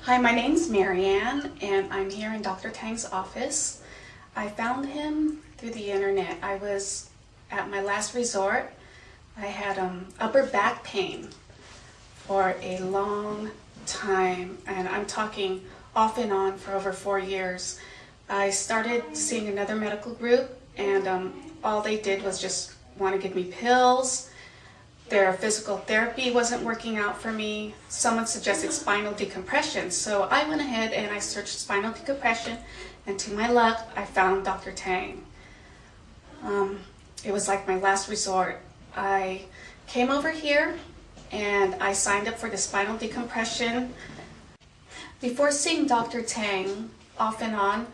Hi, my name's Marianne, and I'm here in Dr. Tang's office. I found him through the internet. I was at my last resort. I had upper back pain for a long time, and I'm talking off and on for over 4 years. I started seeing another medical group, and all they did was just want to give me pills. Their physical therapy wasn't working out for me. Someone suggested spinal decompression, so I went ahead and I searched spinal decompression, and to my luck, I found Dr. Tang. It was like my last resort. I came over here and I signed up for the spinal decompression. Before seeing Dr. Tang off and on,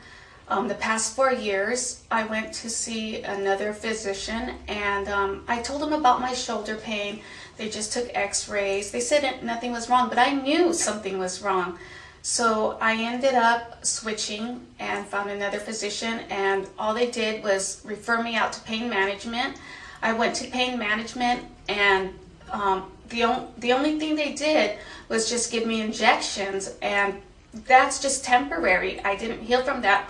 the past 4 years, I went to see another physician, and I told him about my shoulder pain. They just took x-rays. They said nothing was wrong, but I knew something was wrong. So I ended up switching and found another physician, and all they did was refer me out to pain management. I went to pain management, and the only thing they did was just give me injections, and that's just temporary. I didn't heal from that.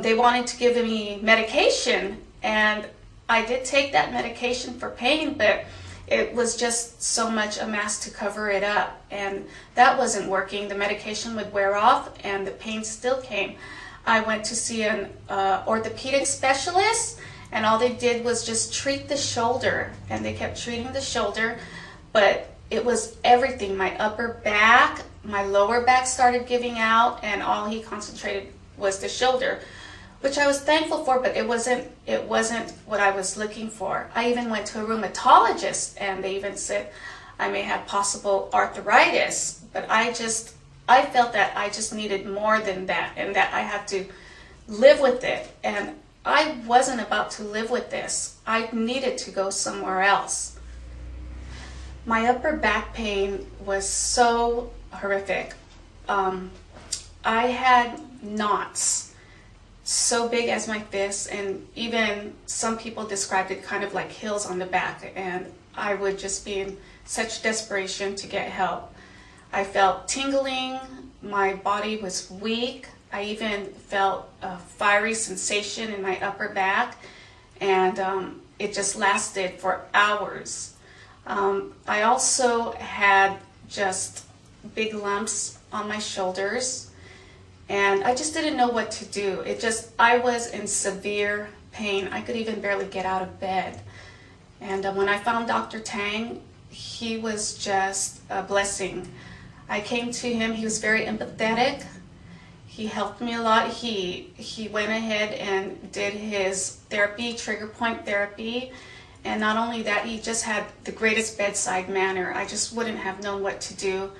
They wanted to give me medication, and I did take that medication for pain, but it was just so much a mask to cover it up, and that wasn't working. The medication would wear off and the pain still came. I went to see an orthopedic specialist, and all they did was just treat the shoulder, and they kept treating the shoulder, but it was everything. My upper back, my lower back started giving out, and all he concentrated was the shoulder, which I was thankful for, but it wasn't what I was looking for. I even went to a rheumatologist, and they even said I may have possible arthritis, but I felt that I just needed more than that, and that I had to live with it, and I wasn't about to live with this. I needed to go somewhere else. My upper back pain was so horrific. I had knots so big as my fist, and even some people described it kind of like hills on the back, and I would just be in such desperation to get help. I felt tingling, my body was weak, I even felt a fiery sensation in my upper back, and it just lasted for hours. I also had just big lumps on my shoulders, and I just didn't know what to do. I was in severe pain. I could even barely get out of bed. And when I found Dr. Tang, he was just a blessing. I came to him, he was very empathetic. He helped me a lot. He went ahead and did his therapy, trigger point therapy. And not only that, he just had the greatest bedside manner. I just wouldn't have known what to do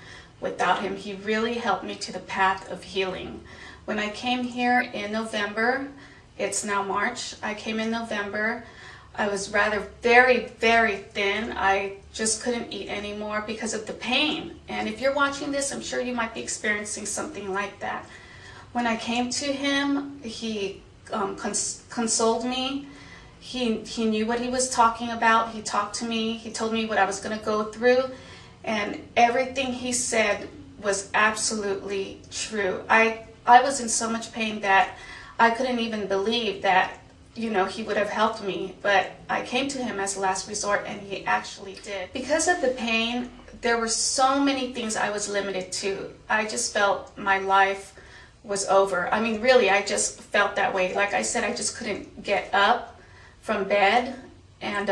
without him. He really helped me to the path of healing. When I came here in November, it's now March, I came in November, I was very, very thin. I just couldn't eat anymore because of the pain. And if you're watching this, I'm sure you might be experiencing something like that. When I came to him, he consoled me. He knew what he was talking about. He talked to me. He told me what I was going to go through. And everything he said was absolutely true. I was in so much pain that I couldn't even believe that, he would have helped me. But I came to him as a last resort, and he actually did. Because of the pain, there were so many things I was limited to. I just felt my life was over. I mean, really, I just felt that way. Like I said, I just couldn't get up from bed, and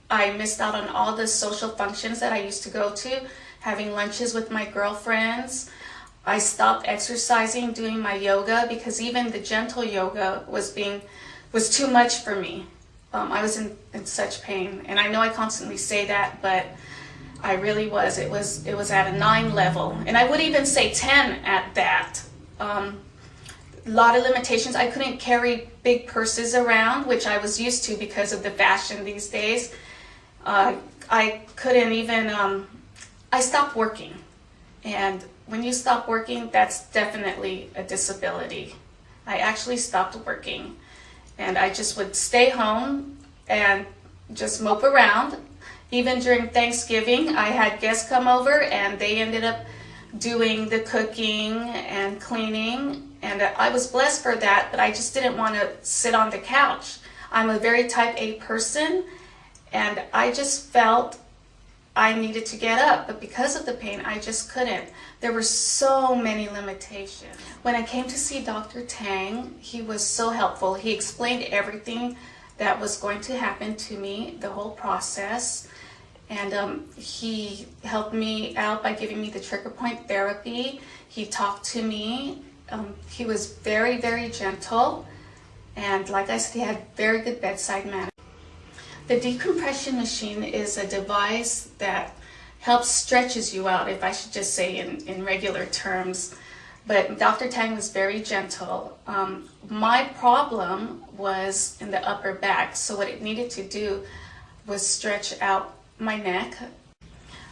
I missed out on all the social functions that I used to go to, having lunches with my girlfriends. I stopped exercising, doing my yoga, because even the gentle yoga was too much for me. I was in such pain, and I know I constantly say that, but I really was. It was at a 9 level, and I would even say 10 at that. A lot of limitations. I couldn't carry big purses around, which I was used to because of the fashion these days. I couldn't even, I stopped working. And when you stop working, that's definitely a disability. I actually stopped working, and I just would stay home and just mope around. Even during Thanksgiving, I had guests come over, and they ended up doing the cooking and cleaning, and I was blessed for that, but I just didn't want to sit on the couch. I'm a very type A person, and I just felt I needed to get up, but because of the pain, I just couldn't. There were so many limitations. When I came to see Dr. Tang, he was so helpful. He explained everything that was going to happen to me, the whole process. And he helped me out by giving me the trigger point therapy. He talked to me. He was very, very gentle. And like I said, he had very good bedside manner. The decompression machine is a device that helps stretches you out, if I should just say in regular terms. But Dr. Tang was very gentle. My problem was in the upper back, so what it needed to do was stretch out my neck.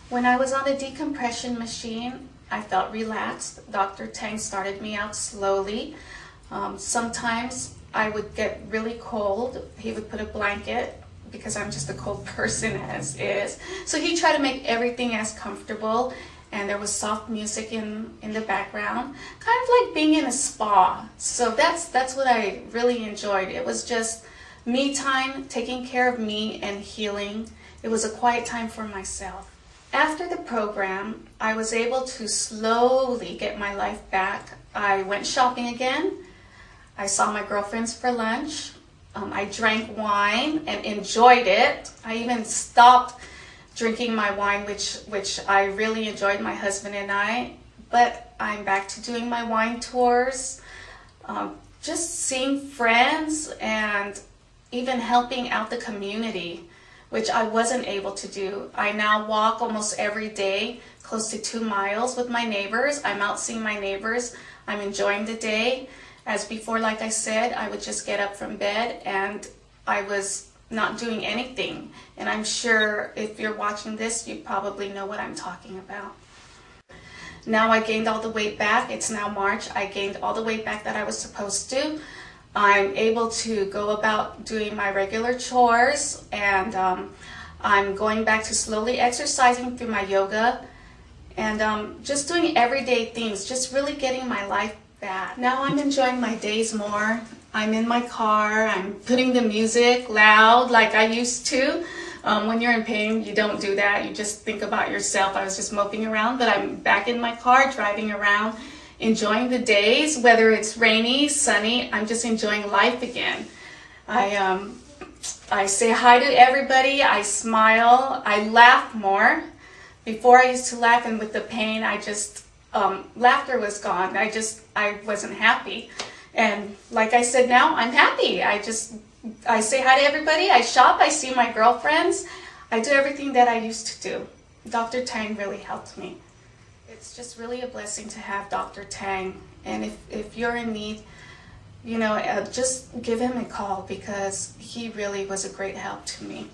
When I was on the decompression machine, I felt relaxed. Dr. Tang started me out slowly. Sometimes I would get really cold. He would put a blanket, because I'm just a cold person as is. So he tried to make everything as comfortable, and there was soft music in the background, kind of like being in a spa. So that's what I really enjoyed. It was just me time, taking care of me and healing. It was a quiet time for myself. After the program, I was able to slowly get my life back. I went shopping again. I saw my girlfriends for lunch. I drank wine and enjoyed it. I even stopped drinking my wine, which I really enjoyed, my husband and I. But I'm back to doing my wine tours, just seeing friends, and even helping out the community, which I wasn't able to do. I now walk almost every day, close to 2 miles with my neighbors. I'm out seeing my neighbors. I'm enjoying the day. As before, like I said, I would just get up from bed and I was not doing anything. And I'm sure if you're watching this, you probably know what I'm talking about. Now I gained all the weight back. It's now March. I gained all the weight back that I was supposed to. I'm able to go about doing my regular chores, and I'm going back to slowly exercising through my yoga, and just doing everyday things, just really getting my life back. Now I'm enjoying my days more. I'm in my car, I'm putting the music loud like I used to. When you're in pain, you don't do that. You just think about yourself. I was just moping around, but I'm back in my car, driving around, enjoying the days, whether it's rainy, sunny. I'm just enjoying life again. I say hi to everybody. I smile. I laugh more. Before I used to laugh, and with the pain, I just laughter was gone. I wasn't happy. And like I said, now I'm happy. I say hi to everybody. I shop. I see my girlfriends. I do everything that I used to do. Dr. Tang really helped me. It's just really a blessing to have Dr. Tang. And if you're in need, just give him a call, because he really was a great help to me.